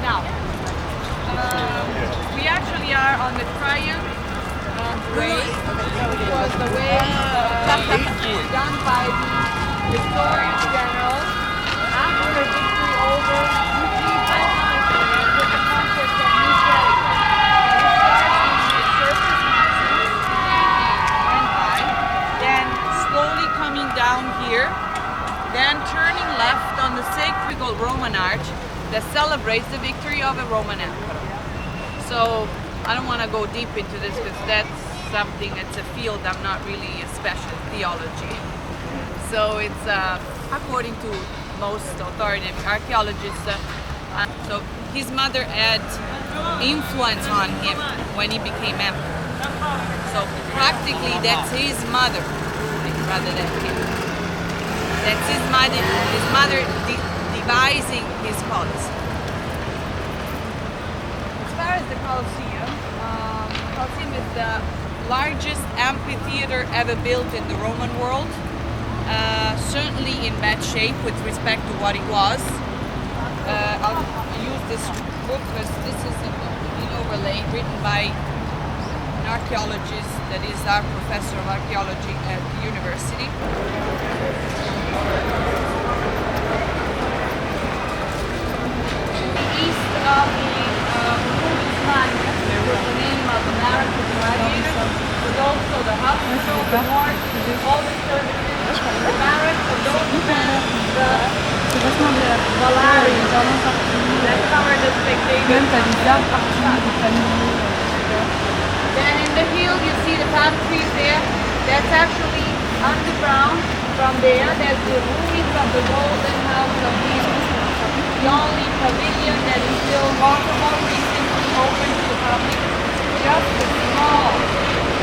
Now, we actually are on the Triumph Way, which was the way done by the victorious general after the victory over with the conquest of New Calico. We start in the surface and high, then slowly coming down here, then turning left on the sacred Roman arch that celebrates the victory of a Roman emperor. So I don't want to go deep into this because that's something, it's a field I'm not really a specialist, theology. So it's according to most authoritative archaeologists, so his mother had influence on him when he became emperor. So practically that's his mother rather than him. That's his mother devising his policy. As far as the Coliseum, Coliseum is the largest amphitheater ever built in the Roman world. Certainly in bad shape with respect to what it was. I'll use this book because this is an overlay written by an archaeologist that is our professor of archaeology at the university. East of the monument, there was the name of the American gladiator, but also the Hudson, the north, all the services, the barracks of those men, the Valarians, that covered the spectators. Then in the hill you see the palm trees there. That's actually underground. From there, there's the ruins of the golden house of the only pavilion that is still walkable, recently open to the public. Just a small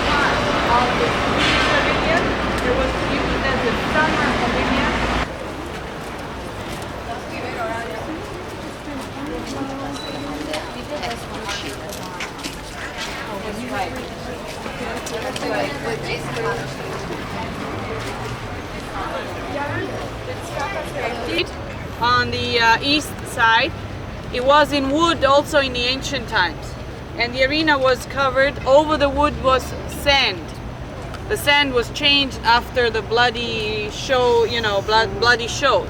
part of the pavilion. There was used as a summer pavilion. On the east side, it was in wood also in the ancient times, and the arena was covered. Over the wood was sand. The sand was changed after the bloody show, bloody shows.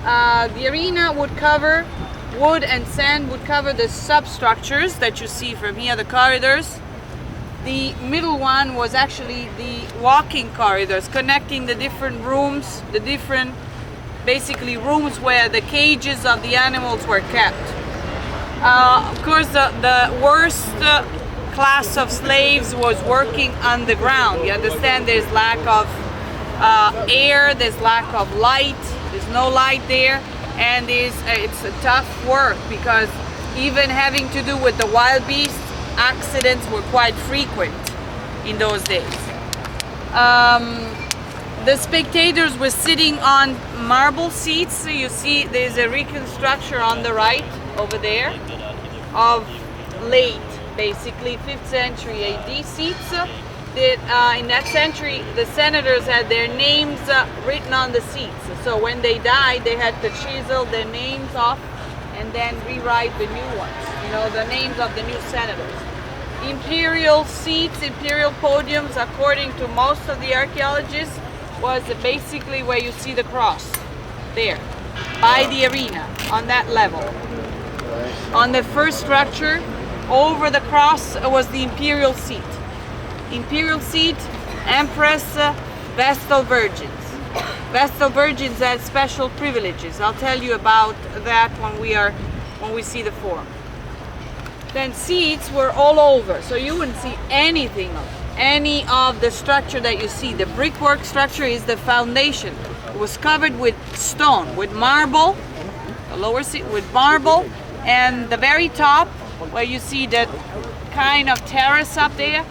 The arena would cover, wood and sand would cover the substructures that you see from here, the corridors. The middle one was actually the walking corridors connecting the different rooms, the different basically rooms where the cages of the animals were kept. Of course, the worst class of slaves was working underground. You understand there's lack of air, there's lack of light, there's no light there, and it's a tough work because even having to do with the wild beasts, accidents were quite frequent in those days. The spectators were sitting on marble seats. So you see there's a reconstruction on the right over there of late, basically 5th century AD seats. That, in that century, the senators had their names written on the seats. So when they died, they had to chisel their names off and then rewrite the new ones, the names of the new senators. Imperial seats, imperial podiums, according to most of the archaeologists, was basically where you see the cross, there, by the arena, on that level. On the first structure, over the cross was the imperial seat. Imperial seat, Empress, Vestal Virgins. Vestal Virgins had special privileges. I'll tell you about that when we see the form. Then seats were all over, so you wouldn't see anything of any of the structure that you see. The brickwork structure is the foundation. It was covered with stone, with marble, the lower seat with marble, and the very top, where you see that kind of terrace up there,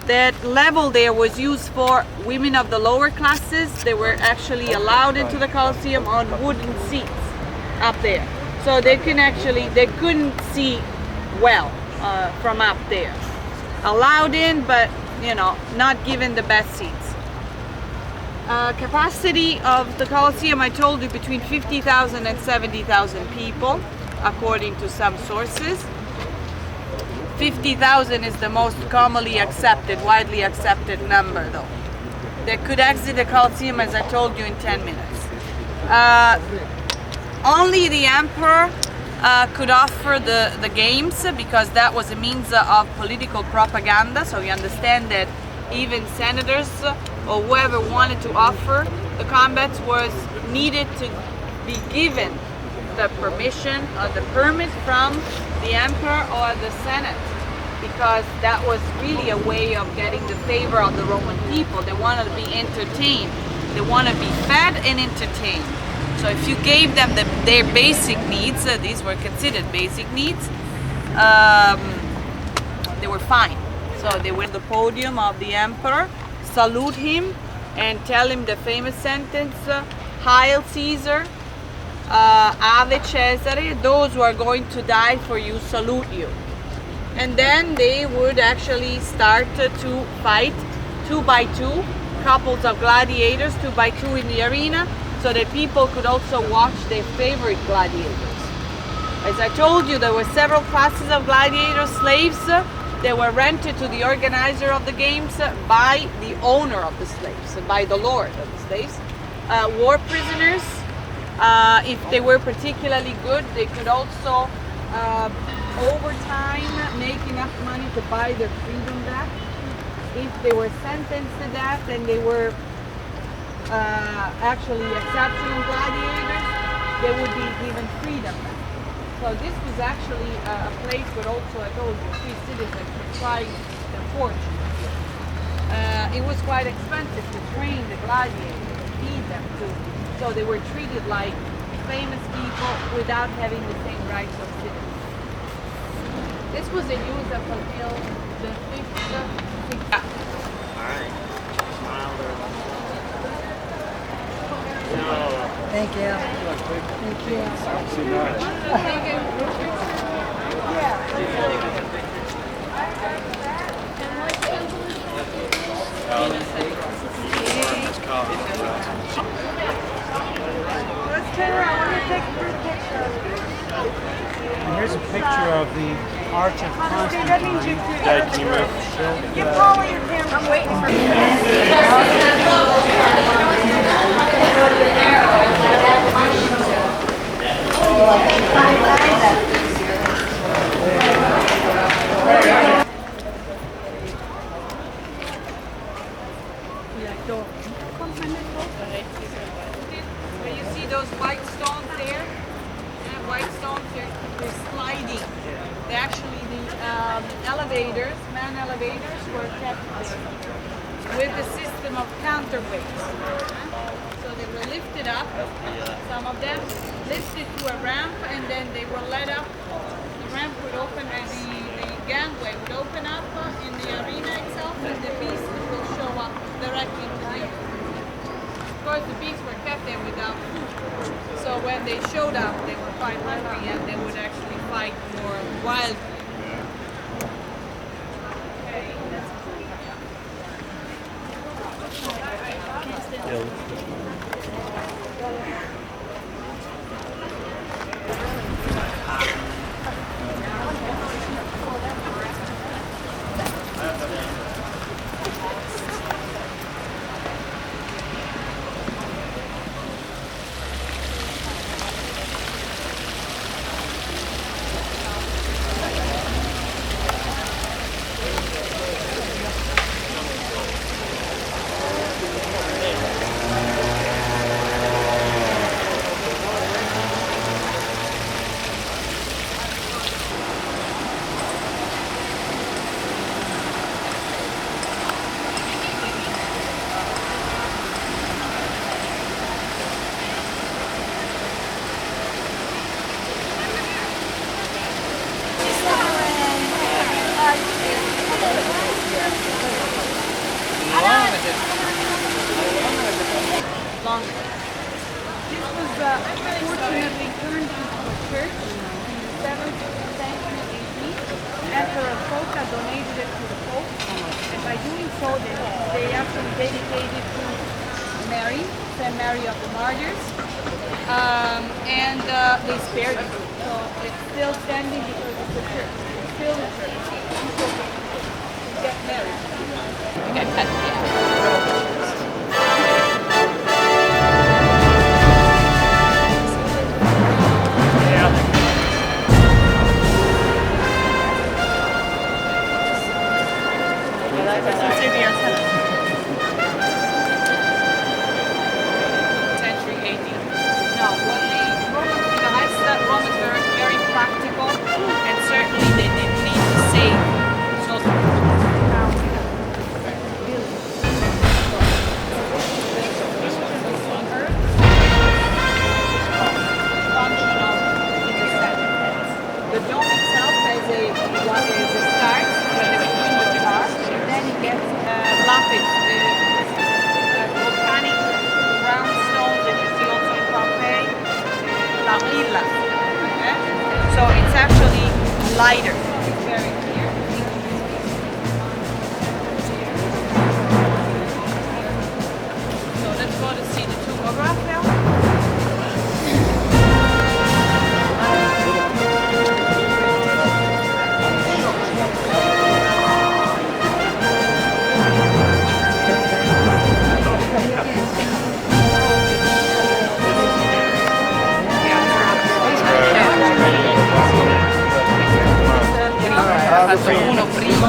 that level there was used for women of the lower classes. They were actually allowed into the Coliseum on wooden seats up there. So they couldn't see well from up there. Allowed in, but not given the best seats. Capacity of the Coliseum, I told you, between 50,000 and 70,000 people. according to some sources. 50,000 is the most commonly accepted, widely accepted number though. They could exit the Coliseum, as I told you, in 10 minutes. Only the emperor could offer the games, because that was a means of political propaganda. So you understand that even senators or whoever wanted to offer the combats was needed to be given the permission or the permit from the emperor or the senate, because that was really a way of getting the favor of the Roman people. They wanted to be entertained. They want to be fed and entertained. So if you gave them their basic needs, these were considered basic needs, they were fine. So they were at the podium of the emperor, salute him, and tell him the famous sentence, Hail Caesar, Ave Cesare, those who are going to die for you salute you. And then they would actually start to fight 2 by 2, couples of gladiators 2 by 2 in the arena, so that people could also watch their favorite gladiators. As I told you, there were several classes of gladiators, slaves. They were rented to the organizer of the games by the owner of the slaves, by the lord of the slaves. War prisoners, if they were particularly good, they could also, over time, make enough money to buy their freedom back. If they were sentenced to death and they were actually exceptional gladiators, they would be given freedom back. So this was actually a place where also, I told you, free citizens could try their fortune. It was quite expensive to train the gladiators, to feed them too. So they were treated like famous people without having the same rights of citizens. This was in use up until the 5th. Alright. Thank you. Thank you. Let's turn around. I want to take a group picture. And here's a picture of the Arch of Constantine. Dad, can you move? Give Paula your camera. I'm waiting for Where you see those white stones there, white stones, they're sliding. They actually, the elevators, man elevators, were kept with the system of counterweights. So they were lifted up, some of them, lifted to a ramp, and then they were led up. The ramp would open, and the gangway would open up in the arena itself, and the beasts will show up directly to the arena. Of course, the beasts were kept there without food. So when they showed up, they were quite hungry, and they would actually fight more wildly. Longer. This was fortunately turned into a church in the 7th century AD. Emperor Coca donated it to the Pope, and by doing so, they actually dedicated it to Mary, Saint Mary of the Martyrs, and they spared it. So it standing because it's a church. It's still a church. People get married. Okay, cut, Century AD. No, what the Romans realized that Romans were very practical, and certainly they didn't need to save. So function of the descent. The dome itself has a start when the between the stars, and then it gets lapis, volcanic round stones that you see also in Pompeii, l'argilla. Okay? So it's actually lighter. It's very clear. So let's go to see the tomb of Raphael. Uno prima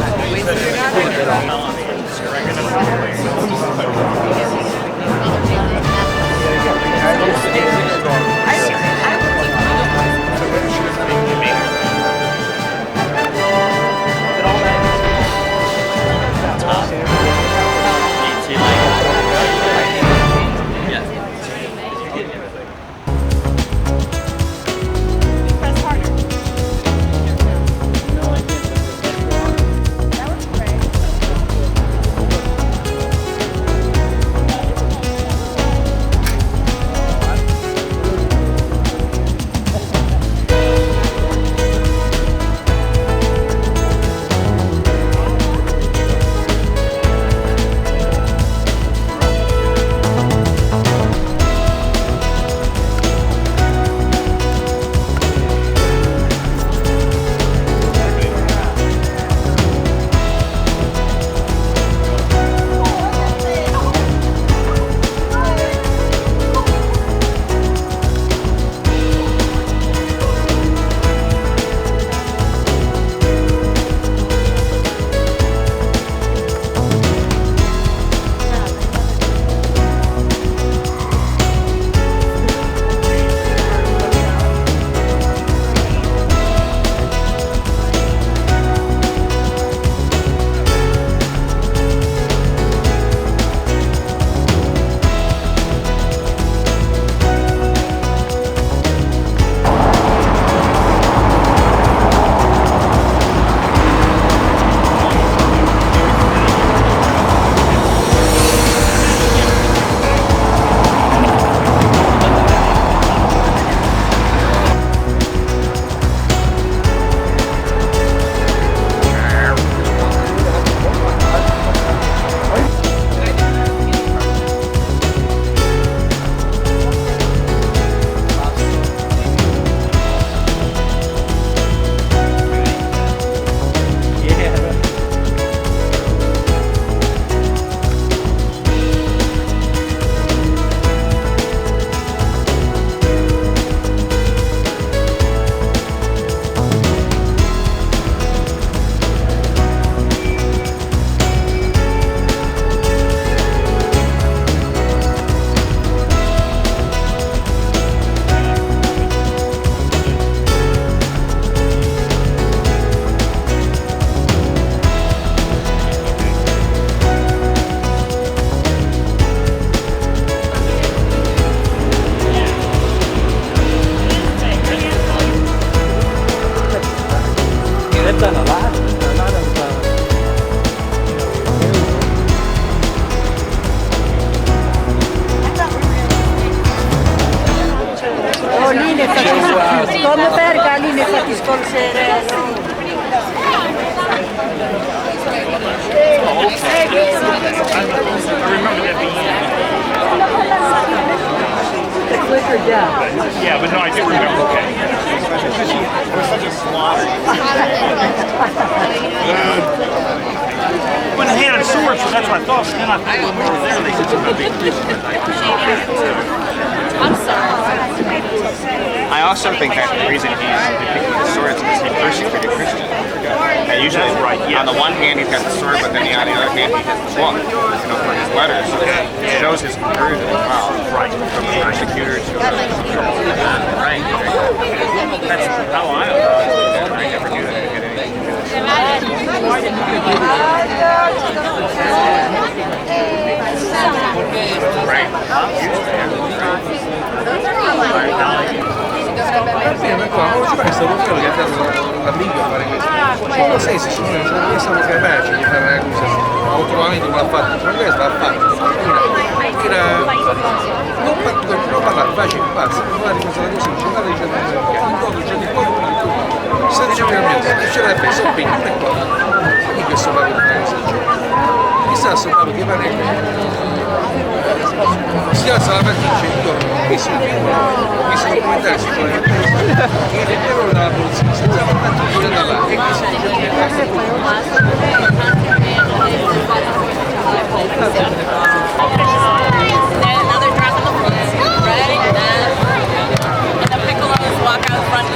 Come perga lì ne fatti scolsere. It flickered down. Yeah, but no, I do remember. Okay. such a slaughter. When they handed swords, so that's what I thought. But then I thought when we were there, they said something big. I'm sorry. I also think that the reason he's depicting the sword is because he persecuted Christians. And usually, on the one hand, he's got the sword, but then on the other hand, he has the book, for his letters. So it shows his conversion as well. Right. From the persecutor to right. That's how I never knew that he did anything. Right. Non ci pare stato quello che ha dato la briga a fare questo. Non sai se sono siamo capaci di fare una cosa. Autonomamente non l'ha fatto, non questo l'ha fatto. Non parlare facile, basta, non parlare di questa cosa, non parlare di se diciamo che c'era preso il pegno, non è qua. Quindi questo parlo di una cosa del genere. Chissà se parlo di panelli. Si alza la mattina e dice ho visto il film, ho visto il documentario sicuramente che rendevano dalla polizia, si alzava la mattina e da là e così Another drop in the front, ready, and the piccolos walk out front.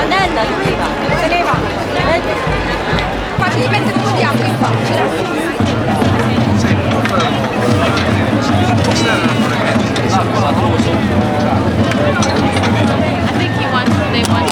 Nella, se ne va. Facci mettere un po' di acqua qua. I think they want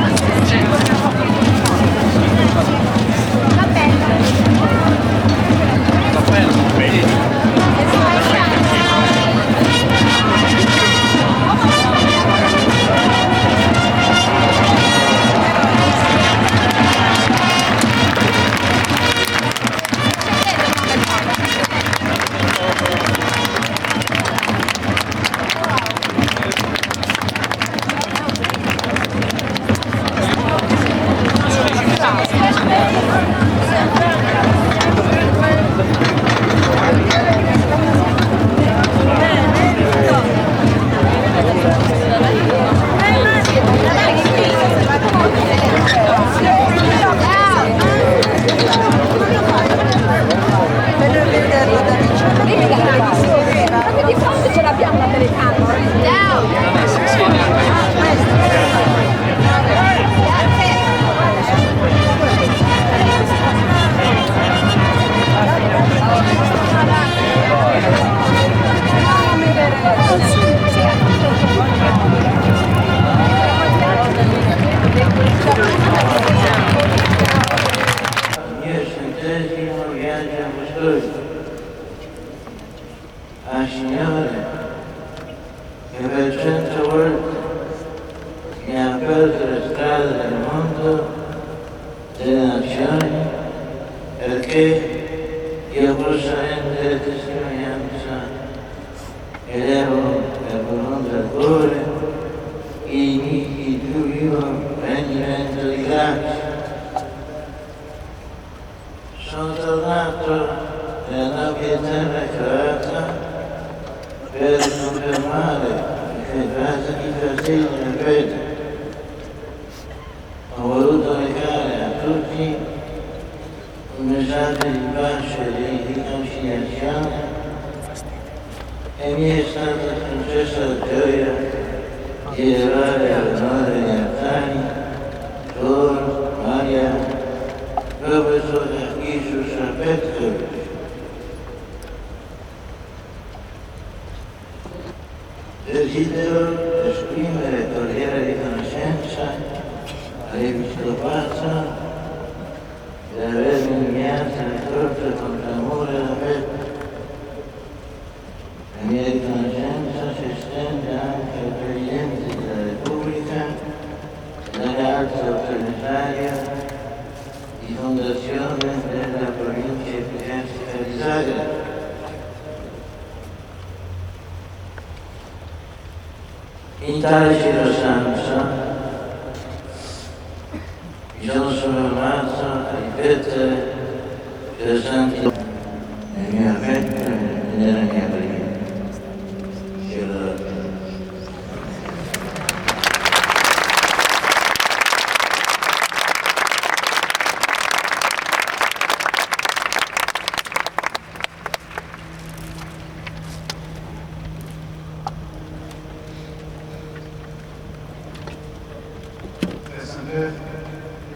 Desidero esprimere cordiale riconoscenza all'Episcopato per avermi inviato le troppe con amore e affetto. La mia riconoscenza si estende anche al Presidente della Repubblica e alle altre autorità di fondazione della provincia ecclesiastica di Zagreb. In tale circostanza mi sono soffermato a ripetere per santi nel mio affetto e nella mia preghiera.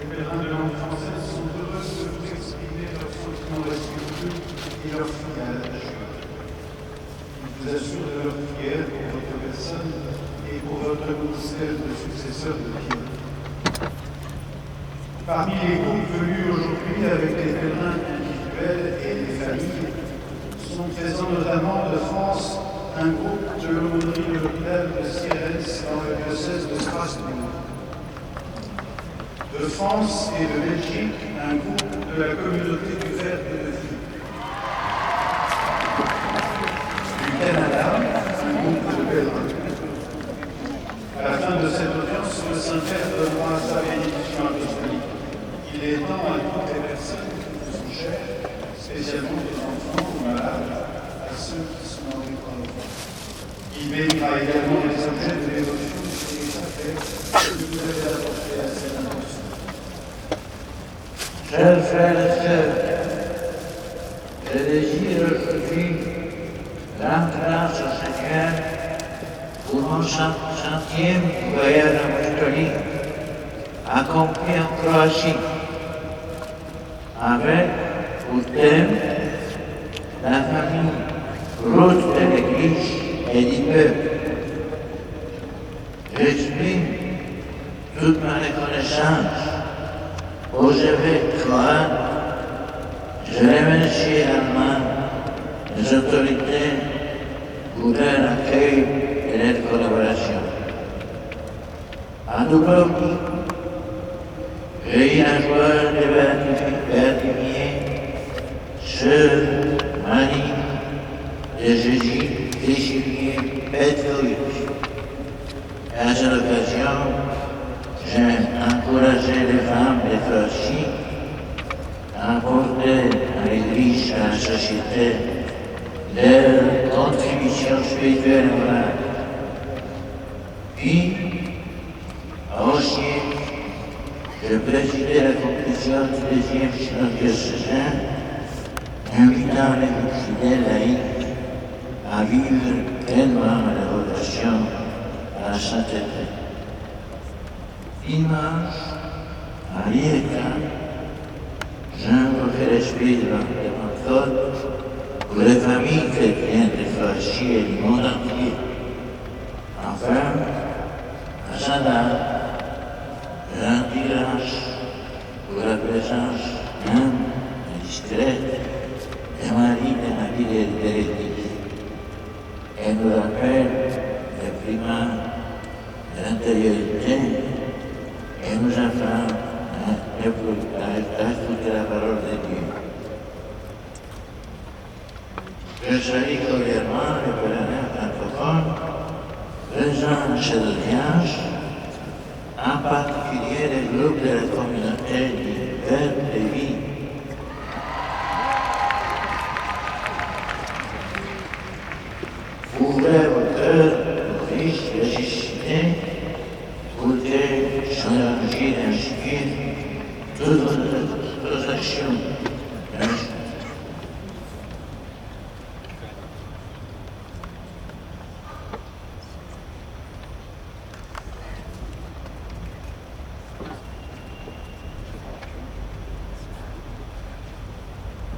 Les pèlerins de langue française sont heureux de vous exprimer leur sentiment respectueux et leur fidèle. Ils vous assurent de leur prière pour votre personne et pour votre ministère de successeur de Dieu. Parmi les groupes venus aujourd'hui avec les pèlerins individuels et les familles, sont présents notamment de France un groupe de l'aumônerie de l'hôpital de Sierentz dans le diocèse de Strasbourg. De France et de Belgique, un groupe de la communauté du Verbe de vie. Du Canada, un groupe de pèlerins. À la fin de cette audience, le Saint-Père donnera sa bénédiction apostolique. Il est temps à toutes les personnes qui vous sont chères, spécialement aux enfants ou malades, à ceux qui sont en épreuve. Il bénira également les objets de dévotion et les affaires que vous avez apportés à cette intention. Chers frères et sœurs, je désire aujourd'hui rendre grâce au Seigneur pour mon centième voyage apostolique accompli en Croatie, avec pour thème la famille proche de l'Église et du peuple. J'exprime toute ma reconnaissance aux évêques croates. Je remercie également les autorités pour leur accueil et leur collaboration. À Dubrovnik, j'ai eu la joie de béatifier Sœur Marie de Jésus crucifié Petrovic. Et à cette occasion, j'ai encouragé les femmes de Croatie à apporter à l'Église, à la société, leur contribution spirituelle et morale. Puis, aussi, je présidais la conclusion du deuxième synode diocésain, invitant les fidèles laïcs à vivre pleinement la vocation à la sainteté. Dimanche, à Rijeka, j'invoquais l'esprit de Pentecôte pour les familles chrétiennes de Croatie et du monde entier. Enfin, à Zadar, je rendis grâce pour la présence humble et discrète de Marie de la vie de l'Église. Elle nous rappelle le primat de l'intériorité et nous apprend à écouter la parole de Dieu. Je salue cordialement les pèlerins francophones présents à cette audience, en particulier les groupes de la communauté du Père de Vie. Ouvrez vos cœurs au Christ ressuscité pour que son évangile inspire toutes vos actions. Merci.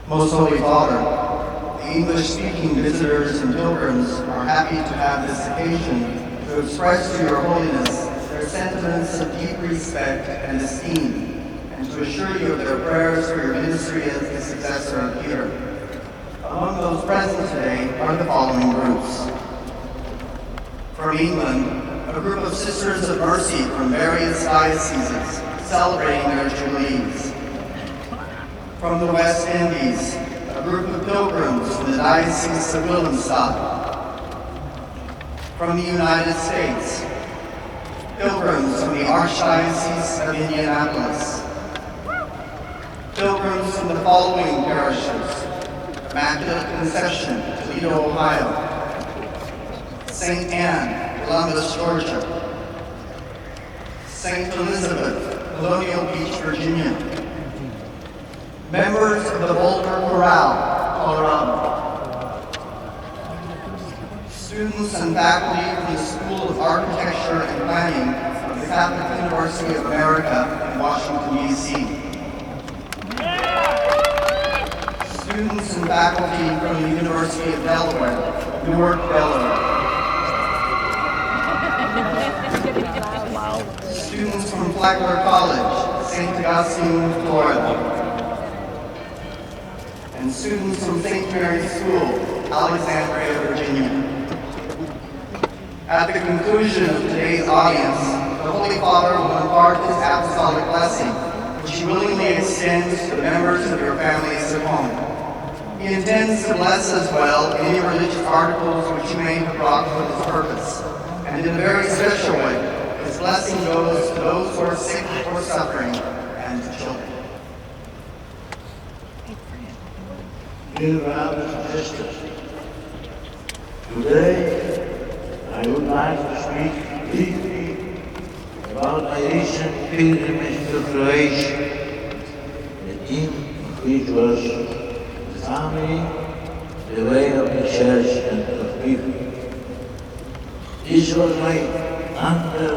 Most Holy Father, the English-speaking visitors and pilgrims are happy to have this occasion to express to your holiness their sentiments of deep respect and esteem, and to assure you of their prayers for your ministry as the successor of Peter. Among those present today are the following groups. From England, a group of Sisters of Mercy from various dioceses celebrating their jubilees. From the West Indies, a group of pilgrims from the Diocese of Willemstad. From the United States, pilgrims from the Archdiocese of Indianapolis. Pilgrims from the following parishes: Immaculate Conception, Toledo, Ohio; St. Anne, Columbus, Georgia; St. Elizabeth, Colonial Beach, Virginia; members of the Boulder Chorale, Colorado; students and faculty from the School of Architecture and Planning of the Catholic University of America in Washington, D.C. Students and faculty from the University of Delaware, Newark, Delaware. Students from Flagler College, St. Augustine, Florida. And students from St. Mary's School, Alexandria, Virginia. At the conclusion of today's audience, the Holy Father will impart his apostolic blessing, which he willingly extends to the members of your families at home. He intends to bless as well any religious articles which you may have brought for this purpose. And in a very special way, his blessing goes to those who are sick or suffering and to children. Dear brothers and sisters, today I would like to speak briefly about my recent pilgrimage to Croatia. The theme of which was the family, the way of the church and of people. This was my under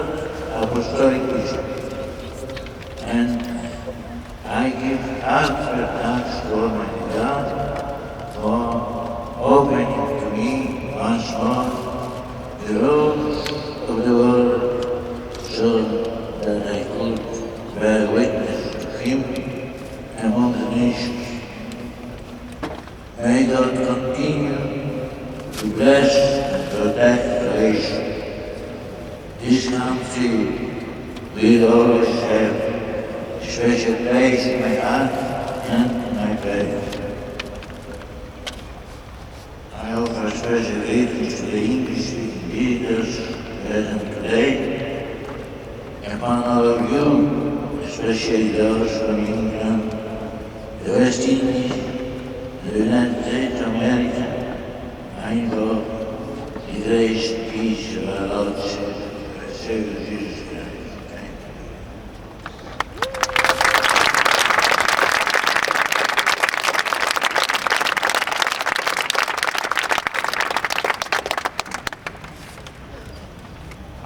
apostolic vision. and I give Alfred thanks to Almighty God for opening to me once more the roads of the world so that I could bear witness to Him among the nations. May God continue to bless and protect Croatia. This country will always have a special place in my heart and in my prayers. I offer special greetings to the English-speaking leaders present today, upon all of you, especially those from England, the West Indies, the United States of America. I invoke the grace and peace of our Lord Savior Jesus Christ. Thank you.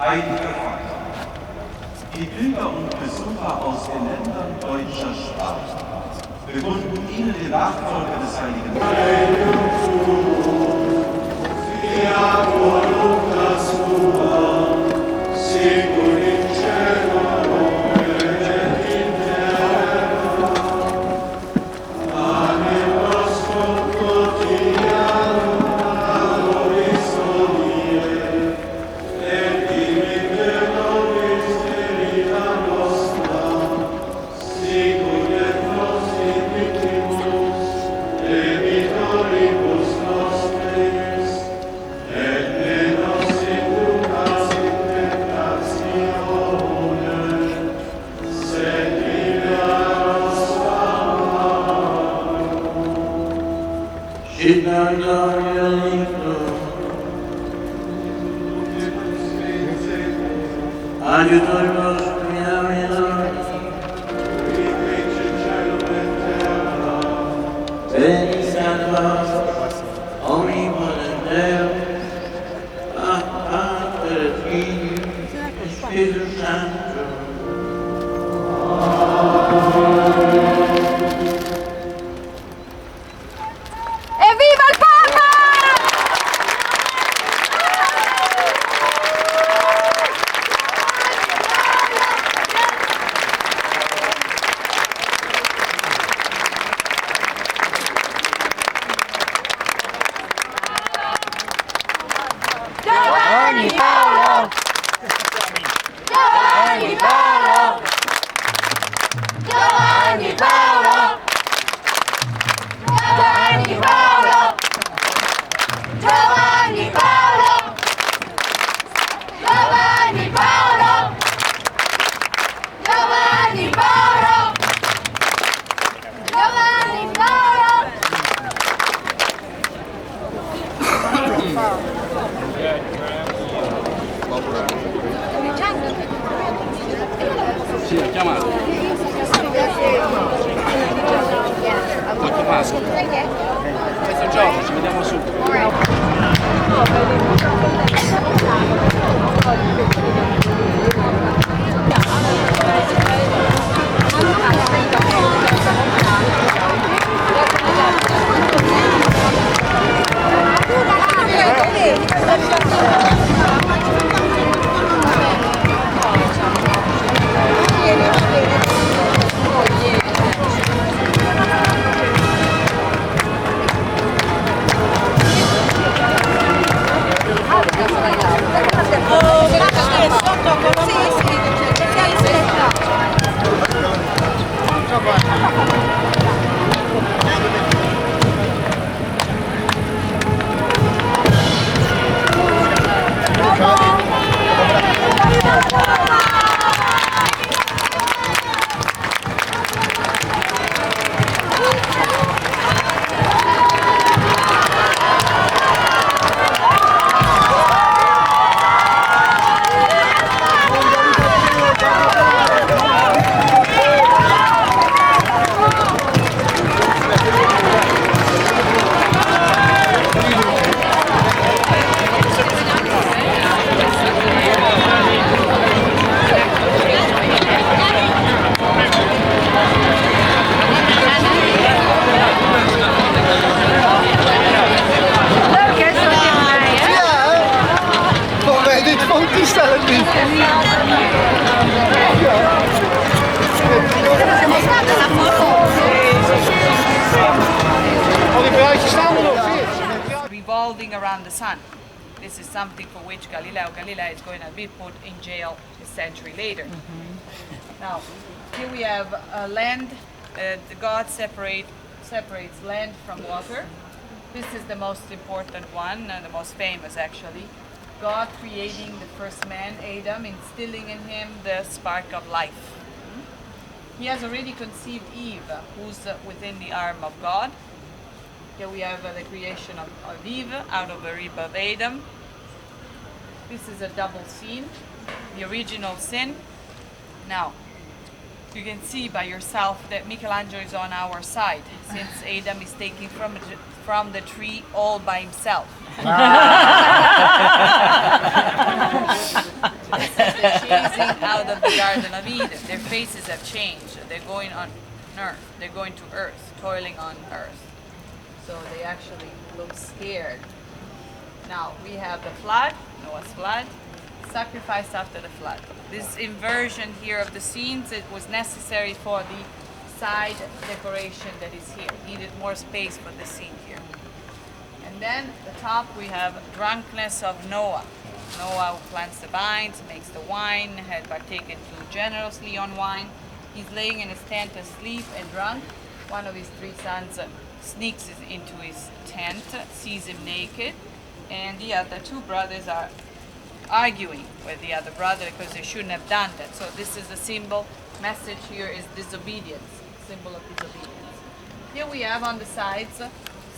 Heiliger Vater, die Pilger und Besucher aus den Ländern deutscher Sprache bekunden Ihnen den Nachfolger des Heiligen Evviva il Papa! Giovanni Paolo! Giovanni Paolo! Giovanni Paolo! Giovanni Paolo! Giovanni Paolo! Giovanni Paolo! Giovanni Paolo! Giovanni Paolo! Sì, ha chiamato. Quanto passa? Questo gioco, ci vediamo su. Vieni. around the sun. This is something for which Galileo Galilei is going to be put in jail a century later. Now, here we have land. The God separates land from water. This is the most important one, the most famous actually. God creating the first man, Adam, instilling in him the spark of life. He has already conceived Eve, who's within the arm of God. Here we have the creation of Eve out of the rib of Adam. This is a double scene, the original sin. Now, you can see by yourself that Michelangelo is on our side, since Adam is taking from the tree all by himself. This is the chasing out of the Garden of Eden. Their faces have changed. They're going on earth. They're going to earth, toiling on earth. So they actually look scared. Now we have the flood, Noah's flood, sacrifice after the flood. This inversion here of the scenes, it was necessary for the side decoration that is here. Needed more space for the scene here. And then the top we have drunkenness of Noah. Noah who plants the vines, makes the wine, had partaken too generously on wine. He's laying in his tent asleep and drunk. One of his three sons sneaks into his tent, sees him naked, and the other two brothers are arguing with the other brother because they shouldn't have done that. So this is a symbol. Message here is disobedience, symbol of disobedience. Here we have on the sides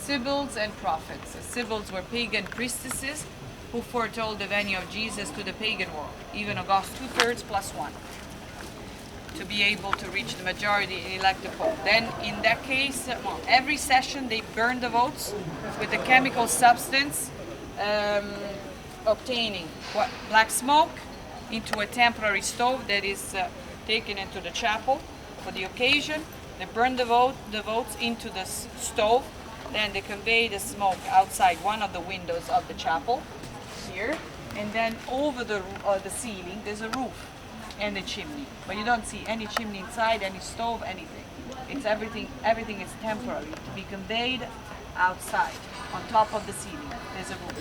Sibyls and prophets. The Sibyls were pagan priestesses who foretold the venue of Jesus to the pagan world, even August 2/3 plus 1, to be able to reach the majority and elect the Pope. Then in that case, every session they burn the votes with a chemical substance, obtaining black smoke into a temporary stove that is taken into the chapel for the occasion. They burn the votes into the stove, then they convey the smoke outside one of the windows of the chapel here, and then over the ceiling there's a roof and a chimney, but you don't see any chimney inside, any stove, anything. It's everything is temporary to be conveyed outside on top of the ceiling. There's a roof,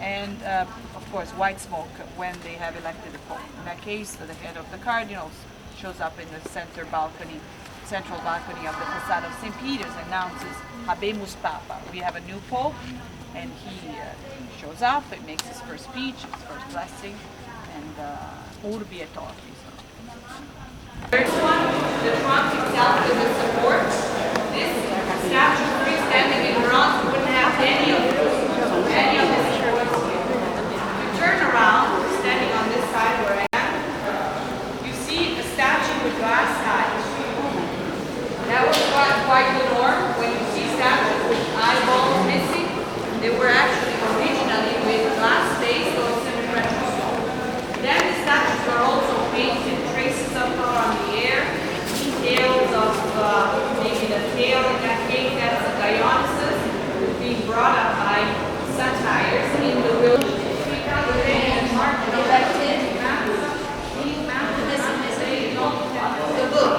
and of course white smoke when they have elected the Pope. In that case, the head of the cardinals shows up in the central balcony of the facade of St. Peter's, announces Habemus Papa. We have a new Pope, and he shows up, he makes his first speech, his first blessing, and Urbi et Orbi. First one, the trunk itself is a support. This statue freestanding in bronze wouldn't have any of the supports here. You turn around, standing on this side where I am, you see a statue with glass eyes. That was quite the norm. When you see statues with eyeballs missing, they were actually originally with glass face or semi-precious stone. Then the statues were also painted, traces of color on the air, details of maybe the tail in that case, that's a Dionysus being brought up by satyrs in the wilderness. The book.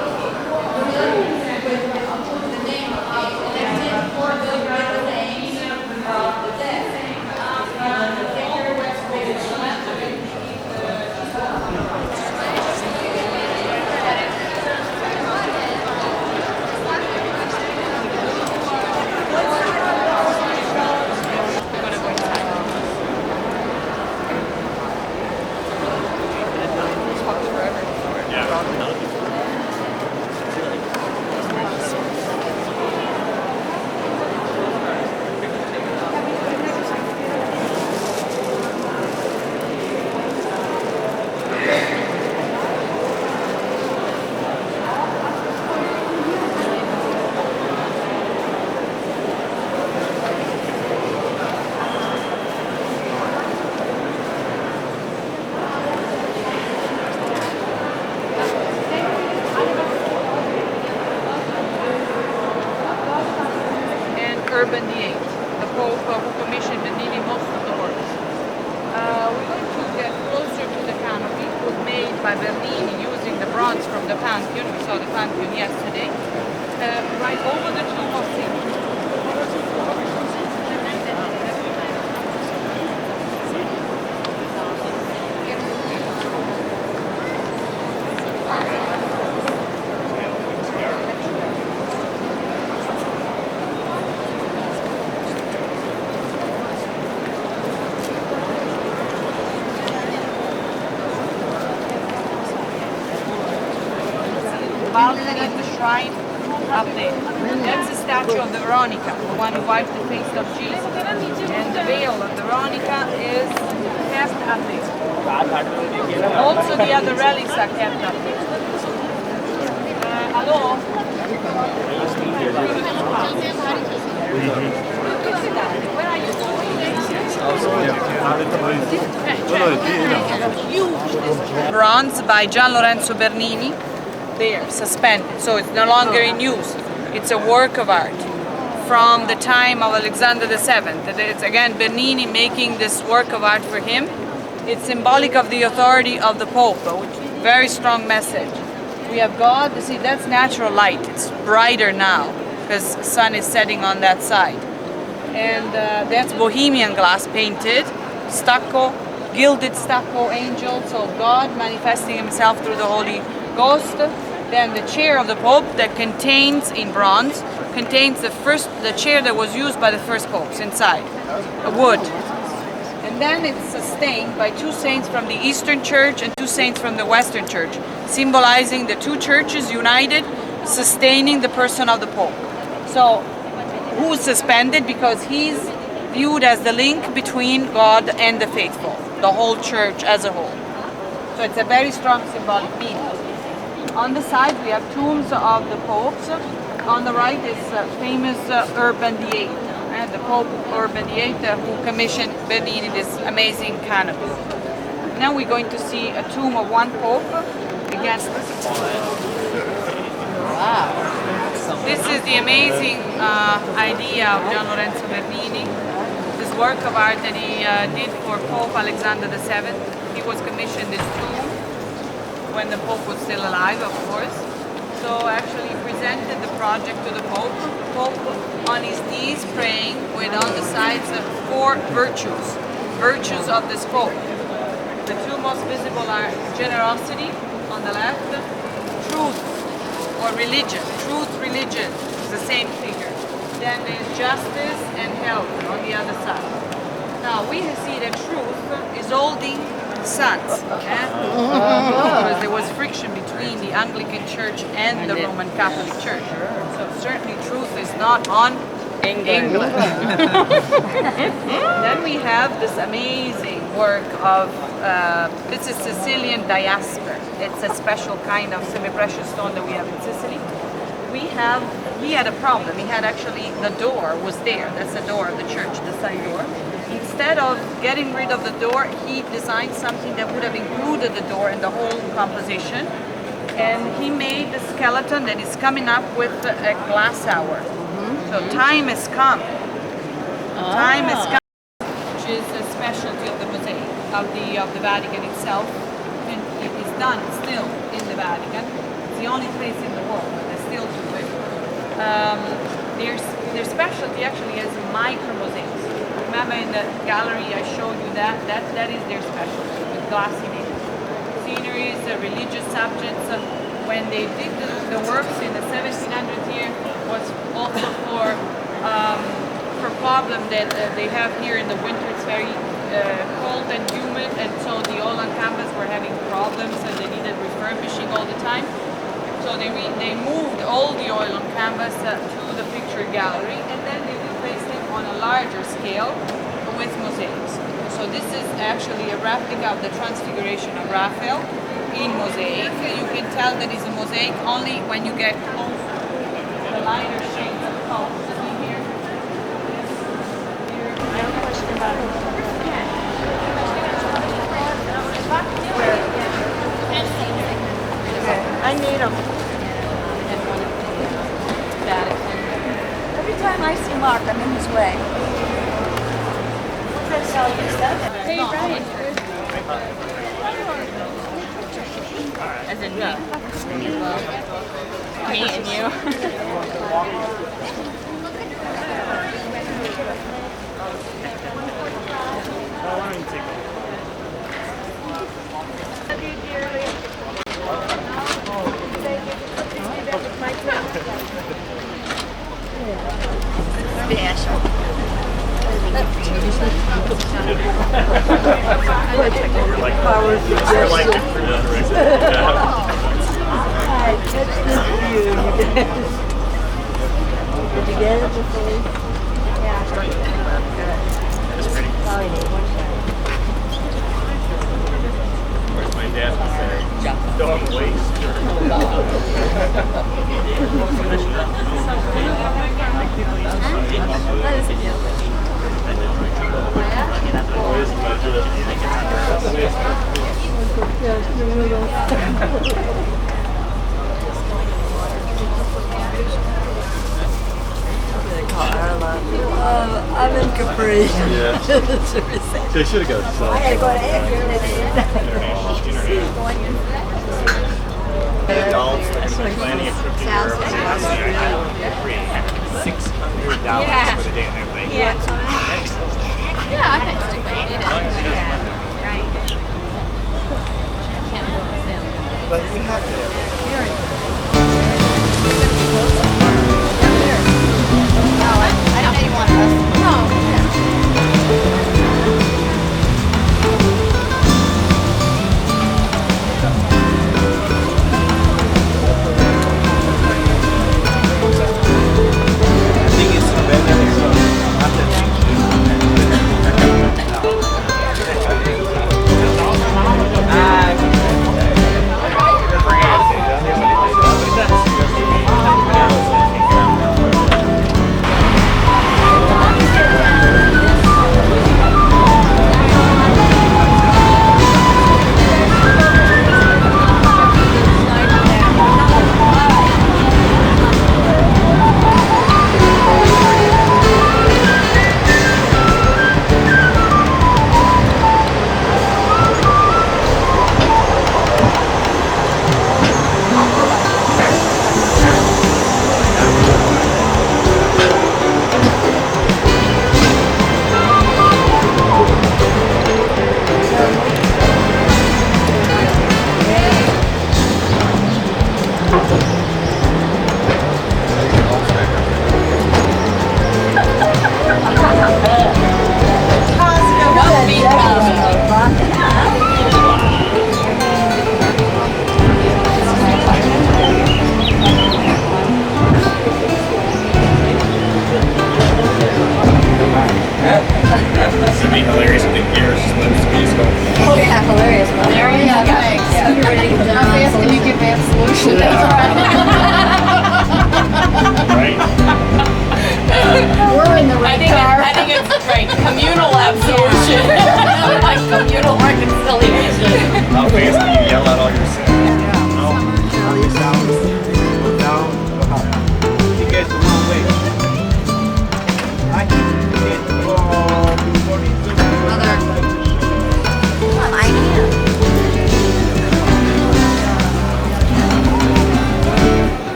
Urban VIII, the Pope who commissioned nearly most of the works. We're going to get closer to the canopy. It was made by Bernini using the bronze from the Pantheon. We saw the Pantheon yesterday. Right over the tomb of St. balcony of the shrine up there. That's the statue of the Veronica, the one who wiped the face of Jesus. And the veil of the Veronica is kept up there. Also the other relics are kept up there. Hello? Where are you going? Bronze by Gian Lorenzo Bernini, there, suspended. So it's no longer in use. It's a work of art from the time of Alexander VII. It's again Bernini making this work of art for him. It's symbolic of the authority of the Pope, which is a very strong message. We have God, see that's natural light. It's brighter now because the sun is setting on that side. And that's Bohemian glass painted, stucco, gilded stucco angel, so God manifesting himself through the Holy Ghost. Then the chair of the Pope that contains, in bronze, contains the chair that was used by the first popes inside, a wood. And then it's sustained by two saints from the Eastern Church and two saints from the Western Church, symbolizing the two churches united, sustaining the person of the Pope. So, who's suspended? Because he's viewed as the link between God and the faithful, the whole church as a whole. So it's a very strong symbolic meaning. On the side we have tombs of the popes. On the right is famous Urban VIII, the Pope Urban VIII who commissioned Bernini this amazing canopy. Now we're going to see a tomb of one pope against this. Wow. This is the amazing idea of Gian Lorenzo Bernini, this work of art that he did for Pope Alexander VII. He was commissioned this tomb when the Pope was still alive, of course. So actually he presented the project to the Pope. Pope on his knees praying with on the sides four virtues of this Pope. The two most visible are generosity on the left, truth or religion. Truth, religion is the same figure. Then there's justice and health on the other side. Now we see that truth is holding sons, because there was friction between the Anglican Church and the Roman Catholic Church. So certainly truth is not on England. Then we have this amazing work of, this is Sicilian diasper. It's a special kind of semi-precious stone that we have in Sicily. He had a problem. He had actually, the door was there. That's the door of the church, the side door. Instead of getting rid of the door, he designed something that would have included the door in the whole composition. And he made the skeleton that is coming up with a glass hour. So time has come. Time has come, which is a specialty of the mosaic, of the Vatican itself. And it is done still in the Vatican. It's the only place in the world where they still do it. Their specialty actually is micro mosaics. Remember in the gallery I showed you that is their specialty, with glassy nails. Sceneries, religious subjects. When they did the works in the 1700s here was also for problem that they have here in the winter. It's very cold and humid, and so the oil on canvas were having problems and they needed refurbishing all the time. So they moved all the oil on canvas to the picture gallery, and then they replaced it on a larger scale with mosaics. So this is actually a replica of the Transfiguration of Raphael in mosaic. You can tell that it's a mosaic only when you get close to the lighter shades of color. See here? I have a question about it. I need them. Every time I see Mark, I'm in his way. Hey, Brian. As in me. Me and you. Power of I'm in Capri. Yeah. They should have got I gotta go to Adults that are planning a trip to Europe. $600 for the day and everything. Yeah, I think so. But we have to. I don't know you want us. No.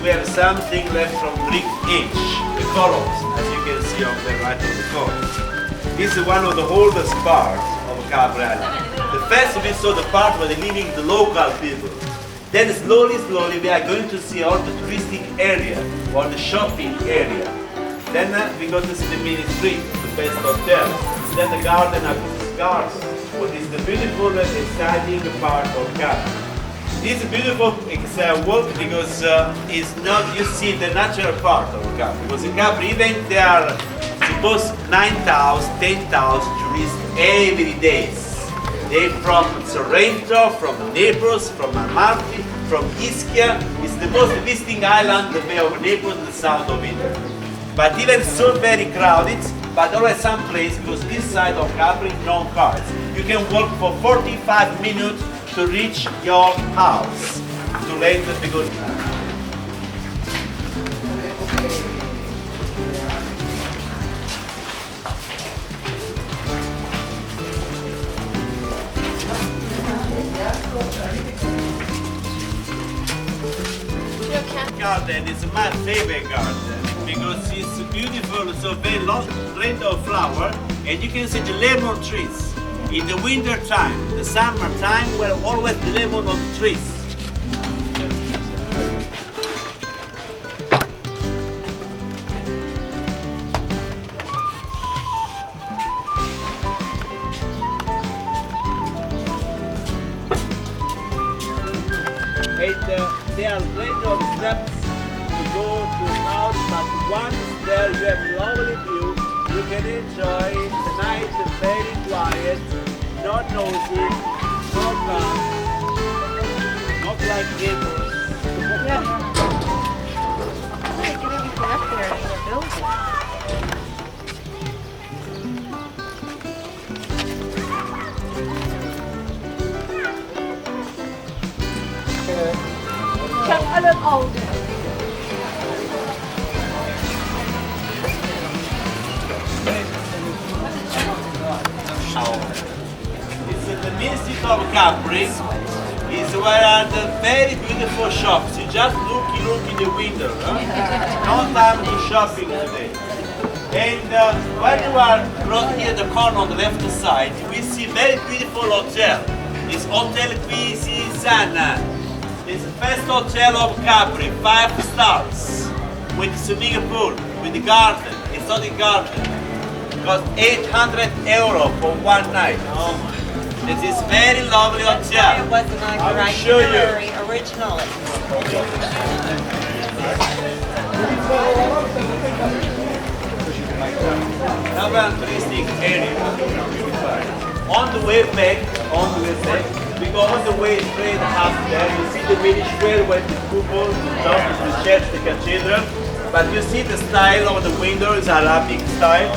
we have something left from Greek age, the columns, as you can see on the right of the columns. This is one of the oldest parts of Capri Island. The first we saw the part where they're living the local people. Then slowly we are going to see all the touristic area or the shopping area. Then we go to see the mini street, the best hotel. Then the garden of gardens, what is the beautiful and exciting part of Capri. This is beautiful walk because it's not, you see the natural part of Capri. Because in Capri, even there are suppose 9,000, 10,000 tourists every day. They're from Sorrento, from Naples, from Amalfi, from Ischia. It's the most visiting island, the Bay of Naples, in the south of Italy. But even so very crowded, but always some place, because this side of Capri, no cars. You can walk for 45 minutes to reach your house. Too late because garden is my favorite garden because it's beautiful, so very long range of flower, and you can see the lemon trees. In the winter time, the summer time, we're always the lemon on the trees. And there are plenty of steps to go to the house, but once there you have lovely view. You can enjoy the night very quiet, not noisy, no cars, not like Naples. Yeah. I think everything up there in the building. It's the main street of Capri. Is where are the very beautiful shops. You just look in the window. No time to shopping today. And when you are brought here the corner on the left side, we see very beautiful hotel. It's Hotel Sana. It's the best hotel of Capri, 5 stars, with swimming pool, with the garden, exotic garden. It costs €800 for one night. Oh my! This is very lovely hotel. It wasn't like I the will show you. itinerary originally. Now we're touristic area. On the way back, we go all the way straight up there. You see the mini square where the cupola, the top is the church, the cathedral. But you see the style of the window is Arabic style.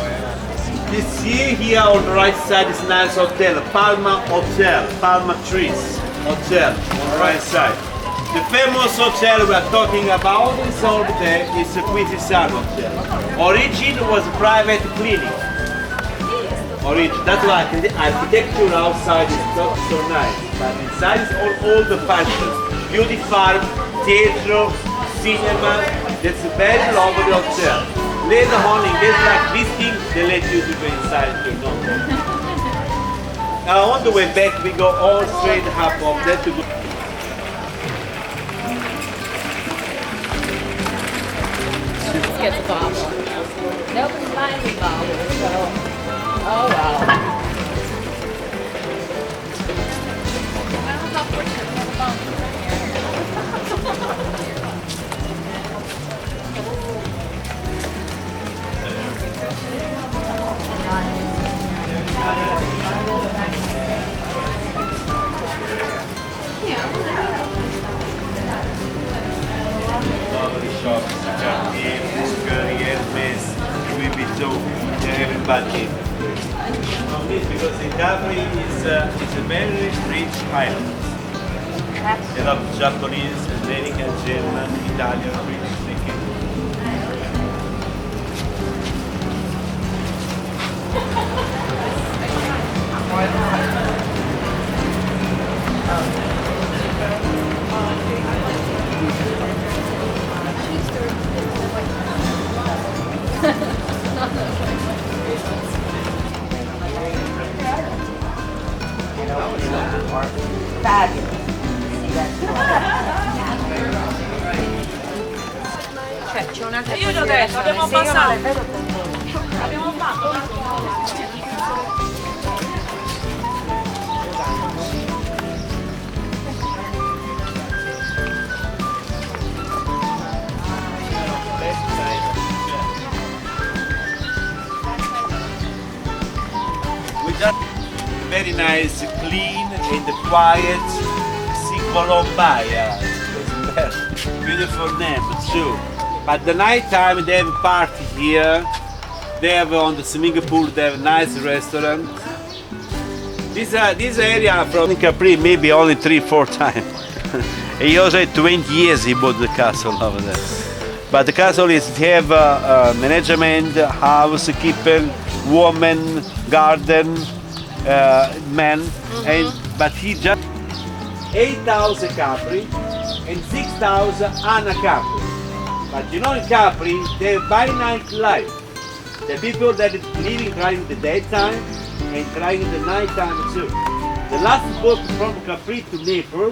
You see here on the right side is nice hotel, Palma Hotel, Palma Trees Hotel on the right side. The famous hotel we are talking about is over there is the San Hotel. Origin was a private clinic. Origin. That's why the architecture outside is not so nice, but inside is all the functions. Beauty farm, theatre, cinema. That's a very lovely hotel. Later on, in case like visiting, they let you to go inside too. Now on the way back, we go all straight up of there to go. Let's get the bobble. Nobody's buying the bobble, so oh well. Shops, Capri, Hermes, Louis Vuitton, everybody. Because the Capri is a very rich island. A lot of Japanese, American, German, Italian, British speaking. Cioè, c'è un'altra Io gli ho detto, abbiamo passato. Abbiamo fatto. We just very nice, clean and quiet Colombia. Beautiful name too. But the night time they have a party here. They have on the swimming pool. They have a nice restaurant. This area from Capri maybe only 3-4 times. He also had 20 years he bought the castle over there. But the castle is have management, housekeeping, woman, garden, men, but he just 8,000 Capri and 6,000 Anna Capri. But you know in Capri they have by night life. The people that are living during the daytime and during the night time too. The last boat from Capri to Naples